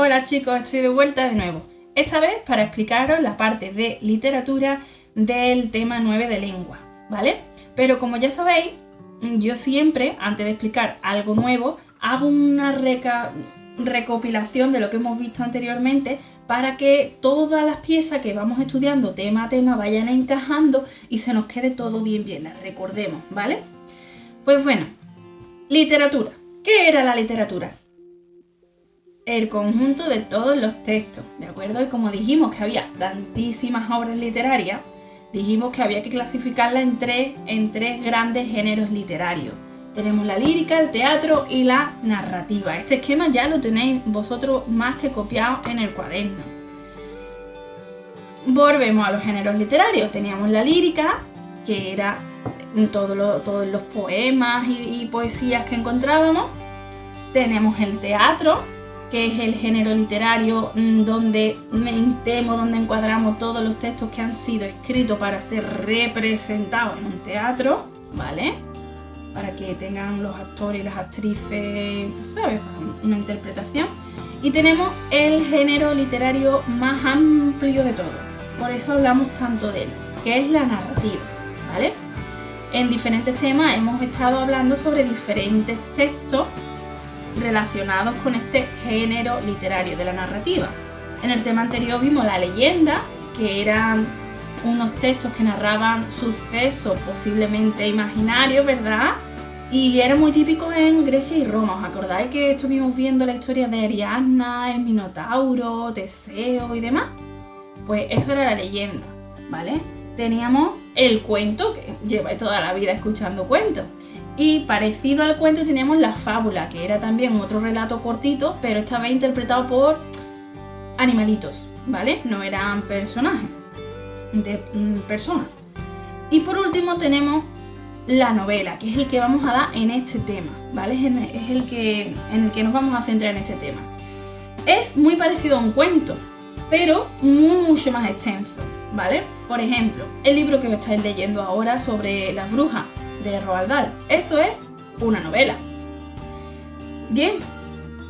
Hola chicos, estoy de vuelta de nuevo. Esta vez para explicaros la parte de literatura del tema 9 de lengua, ¿vale? Pero como ya sabéis, yo siempre, antes de explicar algo nuevo, hago una recopilación de lo que hemos visto anteriormente para que todas las piezas que vamos estudiando tema a tema vayan encajando y se nos quede todo bien, las recordemos, ¿vale? Pues bueno, literatura. ¿Qué era la literatura? El conjunto de todos los textos, ¿de acuerdo? Y como dijimos que había tantísimas obras literarias, dijimos que había que clasificarla en tres grandes géneros literarios. Tenemos la lírica, el teatro y la narrativa. Este esquema ya lo tenéis vosotros más que copiado en el cuaderno. Volvemos a los géneros literarios. Teníamos la lírica, que era todos los poemas y poesías que encontrábamos. Tenemos el teatro, que es el género literario donde encuadramos todos los textos que han sido escritos para ser representados en un teatro, ¿vale? Para que tengan los actores y las actrices, tú sabes, una interpretación. Y tenemos el género literario más amplio de todo, por eso hablamos tanto de él, que es la narrativa, ¿vale? En diferentes temas hemos estado hablando sobre diferentes textos relacionados con este género literario de la narrativa. En el tema anterior vimos la leyenda, que eran unos textos que narraban sucesos posiblemente imaginarios, ¿verdad? Y era muy típico en Grecia y Roma. ¿Os acordáis que estuvimos viendo la historia de Ariadna, el Minotauro, Teseo y demás? Pues eso era la leyenda, ¿vale? Teníamos el cuento, que lleváis toda la vida escuchando cuentos. Y parecido al cuento tenemos la fábula, que era también otro relato cortito, pero esta vez interpretado por animalitos, ¿vale? No eran personajes, personas. Y por último tenemos la novela, que es el que vamos a dar en este tema, ¿vale? Es en el que nos vamos a centrar en este tema. Es muy parecido a un cuento, pero mucho más extenso, ¿vale? Por ejemplo, el libro que os estáis leyendo ahora sobre las brujas, de Roald Dahl. Eso es una novela. Bien,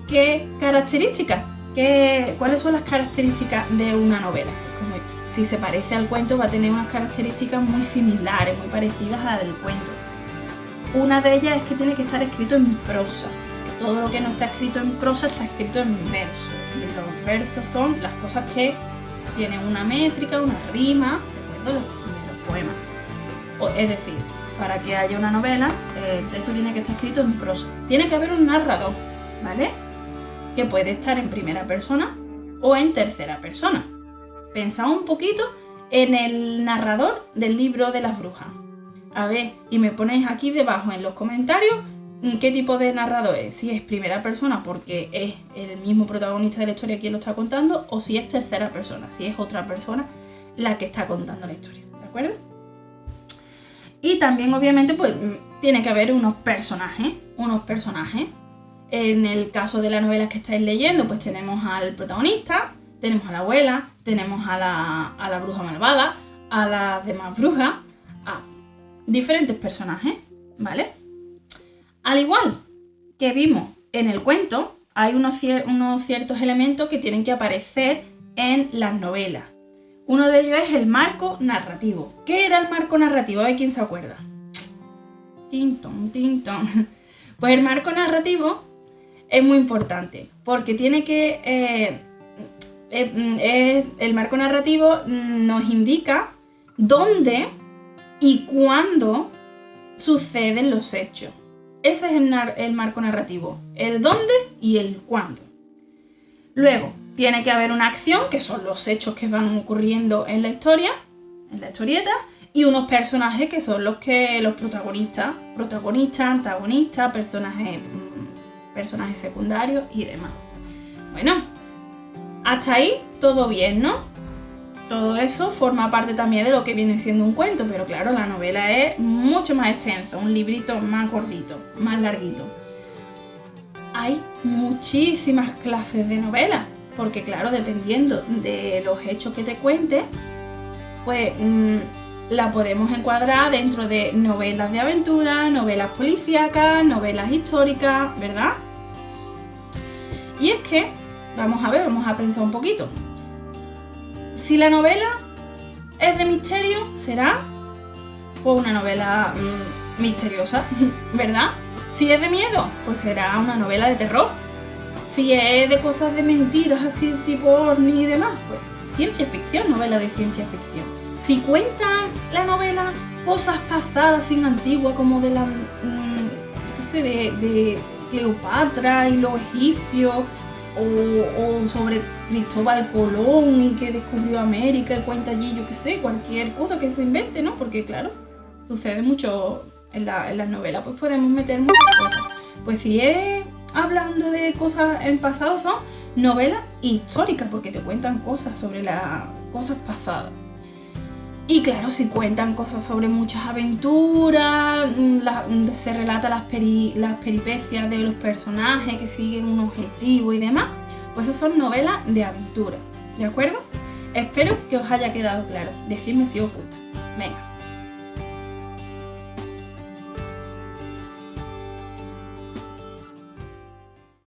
¿qué características? ¿Cuáles son las características de una novela? Pues como si se parece al cuento, va a tener unas características muy similares, muy parecidas a la del cuento. Una de ellas es que tiene que estar escrito en prosa. Todo lo que no está escrito en prosa está escrito en verso. Los versos son las cosas que tienen una métrica, una rima, ¿de acuerdo? Los poemas. Es decir, para que haya una novela, el texto tiene que estar escrito en prosa. Tiene que haber un narrador, ¿vale? Que puede estar en primera persona o en tercera persona. Pensad un poquito en el narrador del libro de las brujas. A ver, y me ponéis aquí debajo en los comentarios qué tipo de narrador es. Si es primera persona porque es el mismo protagonista de la historia quien lo está contando, o si es tercera persona, si es otra persona la que está contando la historia, ¿de acuerdo? Y también obviamente pues tiene que haber unos personajes. En el caso de la novela que estáis leyendo, pues tenemos al protagonista, tenemos a la abuela, tenemos a la bruja malvada, a las demás brujas, a diferentes personajes, ¿vale? Al igual que vimos en el cuento, hay unos ciertos elementos que tienen que aparecer en las novelas. Uno de ellos es el marco narrativo. ¿Qué era el marco narrativo? A ver quién se acuerda. Tintón. Pues el marco narrativo es muy importante porque tiene que... el marco narrativo nos indica dónde y cuándo suceden los hechos. Ese es el marco narrativo. El dónde y el cuándo. Luego, tiene que haber una acción, que son los hechos que van ocurriendo en la historia, en la historieta, y unos personajes que son los protagonistas, antagonistas, personajes secundarios y demás. Bueno, hasta ahí todo bien, ¿no? Todo eso forma parte también de lo que viene siendo un cuento, pero claro, la novela es mucho más extensa, un librito más gordito, más larguito. Hay muchísimas clases de novelas, porque claro, dependiendo de los hechos que te cuente, pues la podemos encuadrar dentro de novelas de aventura, novelas policíacas, novelas históricas, ¿verdad? Y es que vamos a pensar un poquito. Si la novela es de misterio, será pues una novela misteriosa, ¿verdad? Si es de miedo, pues será una novela de terror. Si es de cosas de mentiras, así tipo ovni y demás, pues ciencia ficción, novela de ciencia ficción. Si cuentan la novela cosas pasadas, sin antiguas, como de la, de Cleopatra y los egipcios, o sobre Cristóbal Colón y que descubrió América y cuenta allí, yo qué sé, cualquier cosa que se invente, ¿no? Porque claro, sucede mucho en las novelas, pues podemos meter muchas cosas. Pues si es hablando de cosas en pasado, son novelas históricas, porque te cuentan cosas sobre las cosas pasadas. Y claro, si cuentan cosas sobre muchas aventuras, se relata las peripecias de los personajes que siguen un objetivo y demás, pues eso son novelas de aventura, ¿de acuerdo? Espero que os haya quedado claro. Decidme si os gusta. Venga.